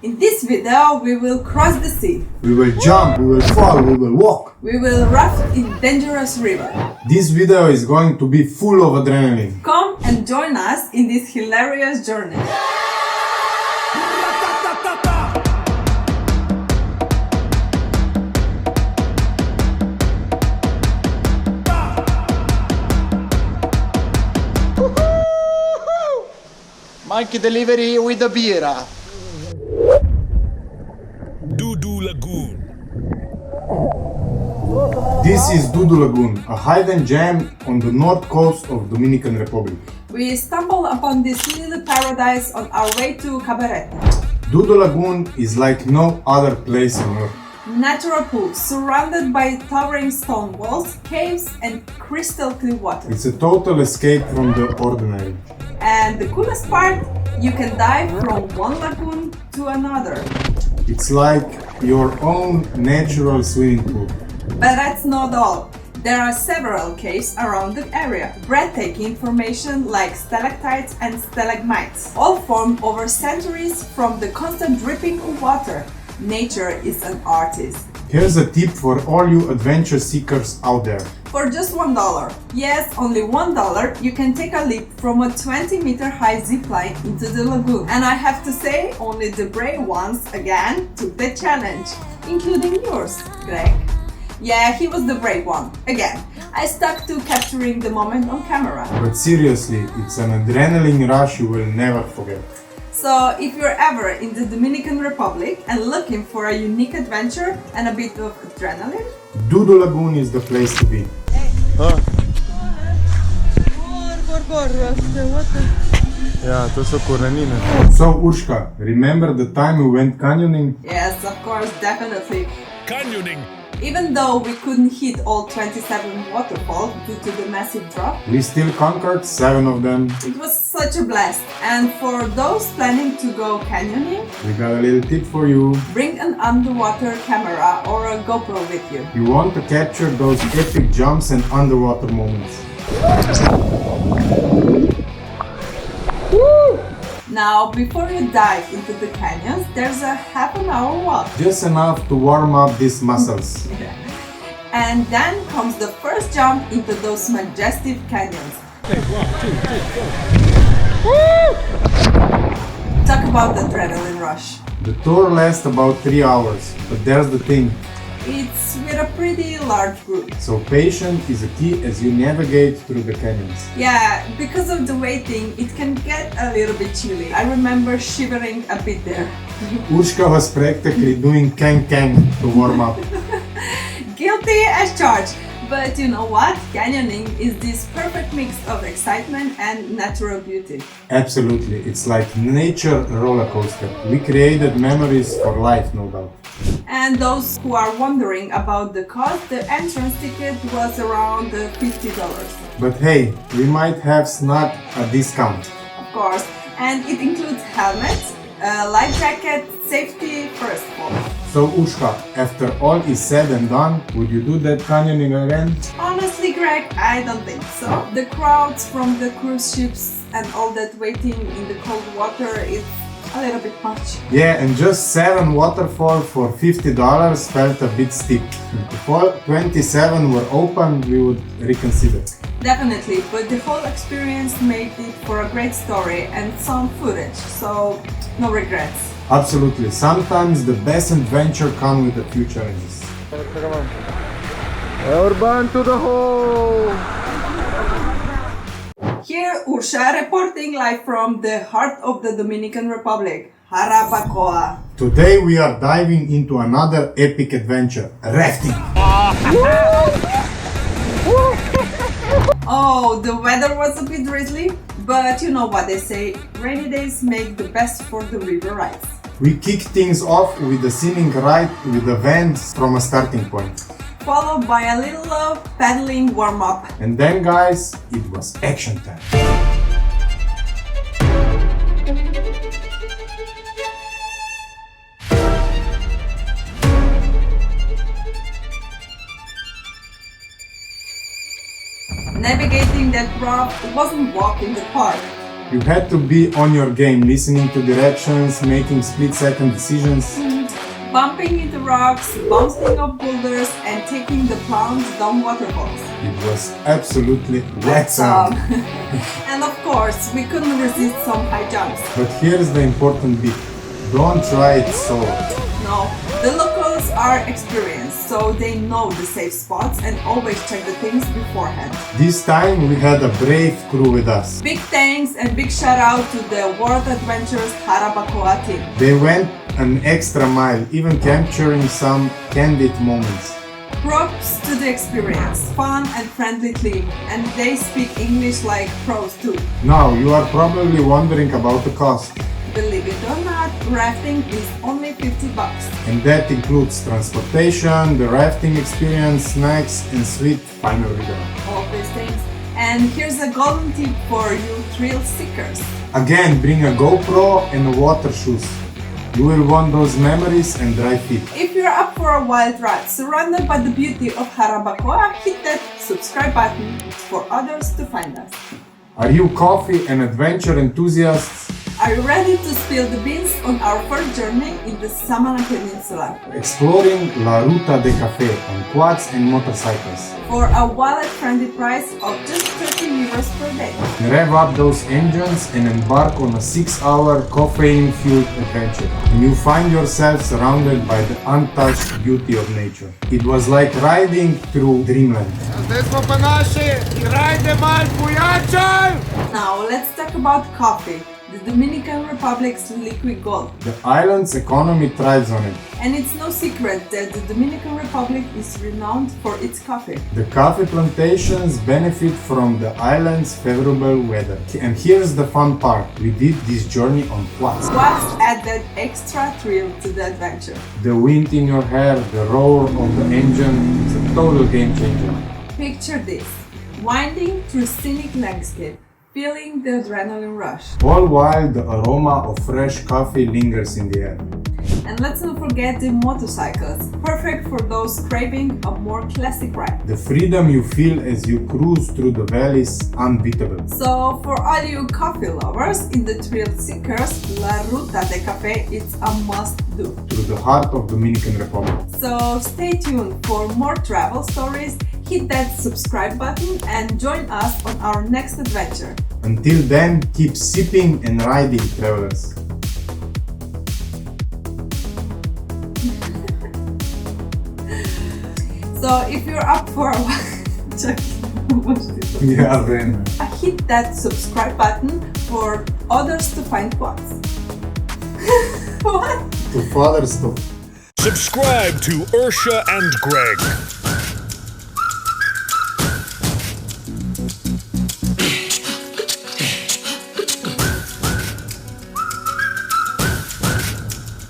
In this video, we will cross the sea. We will jump, we will fall, we will walk. We will raft in dangerous river. This video is going to be full of adrenaline. Come and join us in this hilarious journey. Mike delivery with the beer. DUDU Lagoon. This is DUDU Lagoon, a hidden gem on the north coast of Dominican Republic. We stumbled upon this little paradise on our way to Cabarete. DUDU Lagoon is like no other place on earth. Natural pools surrounded by towering stone walls, caves and crystal clear water. It's a total escape from the ordinary. And the coolest part, you can dive from one lagoon to another. It's like your own natural swimming pool. But that's not all. There are several caves around the area. Breathtaking formation like stalactites and stalagmites, all formed over centuries from the constant dripping of water. Nature is an artist. Here's a tip for all you adventure seekers out there. For just $1, yes, only $1, you can take a leap from a 20-meter high zipline into the lagoon. And I have to say, only the brave ones, again, took the challenge, including yours, Greg. Yeah, he was the brave one, again. I stuck to capturing the moment on camera. But seriously, it's an adrenaline rush you will never forget. So if you're ever in the Dominican Republic and looking for a unique adventure and a bit of adrenaline, DUDU Lagoon is the place to be. Yeah, to su kuranine. So Urshka, remember the time we went canyoning? yes, of course, definitely. Canyoning. Even though we couldn't hit all 27 waterfalls due to the massive drop, We still conquered 7 of them. it was such a blast. And for those planning to go canyoning, We got a little tip for you. bring an underwater camera or a GoPro with you. You want to capture those epic jumps and underwater moments. Now, before you dive into the canyons, there's a half an hour walk. Just enough to warm up these muscles. And then comes the first jump into those majestic canyons. Talk about the adrenaline rush. The tour lasts about 3 hours, but there's the thing. It's with a pretty large group. So patience is a key as you navigate through the canyons. Yeah, because of the waiting, it can get a little bit chilly. I remember shivering a bit there. Urshka was practically doing can to warm up. Guilty as charged. But you know what? Canyoning is this perfect mix of excitement and natural beauty. Absolutely, it's like nature roller coaster. We created memories for life, no doubt. And those who are wondering about the cost, the entrance ticket was around $50. But hey, we might have snuck a discount. Of course, and it includes helmets, life jacket, safety, first fall. So Urshka, after all is said and done, would you do that canyoning again? Honestly, Greg, I don't think so. The crowds from the cruise ships and all that waiting in the cold water, it's a little bit much. Yeah, and just 7 waterfalls for $50 felt a bit steep. If all 27 were open, we would reconsider. Definitely, but the whole experience made it for a great story and some footage, so no regrets. Absolutely, sometimes the best adventure comes with a few challenges. Urban to the hole! Here, Ursha reporting live from the heart of the Dominican Republic, Jarabacoa. Today we are diving into another epic adventure, rafting. Oh, the weather was a bit drizzly, but you know what they say, rainy days make the best for the river rides. We kick things off with a scenic ride with the vans from a starting point. Followed by a little paddling warm-up. And then guys, it was action time. Navigating that raft wasn't walk in the park. You had to be on your game, listening to directions, making split-second decisions. Bumping into rocks, bouncing off boulders, and taking the plunge down waterfalls. It was absolutely wet sound. And of course, we couldn't resist some high jumps. But here's the important bit. Don't try it solo. No, the locals are experienced, so they know the safe spots and always check the things beforehand. This time we had a brave crew with us. Big thanks and big shout out to the World Adventures Jarabacoa team. They went an extra mile, even capturing some candid moments. Props to the experience, fun and friendly team, and they speak English like pros too. Now you are probably wondering about the cost. Believe it or not, rafting is only $50. And that includes transportation, the rafting experience, snacks, and sweet final return. All these things. And here's a golden tip for you thrill seekers. Again, bring a GoPro and water shoes. You will want those memories and dry feet. If you're up for a wild ride surrounded by the beauty of Jarabacoa, hit that subscribe button for others to find us. Are you coffee and adventure enthusiasts? Are you ready to spill the beans on our first journey in the Samana Peninsula? Exploring La Ruta de CAFFE on quads and motorcycles. For a wallet-friendly price of just 30 euros per day. Rev up those engines and embark on a 6-hour caffeine-fueled adventure. And you find yourself surrounded by the untouched beauty of nature. It was like riding through dreamland. Now let's talk about coffee, the Dominican Republic's liquid gold. The island's economy thrives on it. And it's no secret that the Dominican Republic is renowned for its coffee. The coffee plantations benefit from the island's favorable weather. And here's the fun part. We did this journey on quads. What added extra thrill to the adventure? The wind in your hair, the roar of the engine, it's a total game changer. Picture this, winding through scenic landscape, feeling the adrenaline rush. All while the aroma of fresh coffee lingers in the air. And let's not forget the motorcycles, perfect for those craving a more classic ride. The freedom you feel as you cruise through the valleys, unbeatable. So for all you coffee lovers in the thrill seekers, La Ruta de CAFFE is a must-do. Through the heart of Dominican Republic. So stay tuned for more travel stories, hit that subscribe button and join us on our next adventure. Until then, keep sipping and riding, travelers. So if you're up for a Yeah, then. hit that subscribe button for others to find quads. What? To further stuff. Subscribe to Ursha and Greg.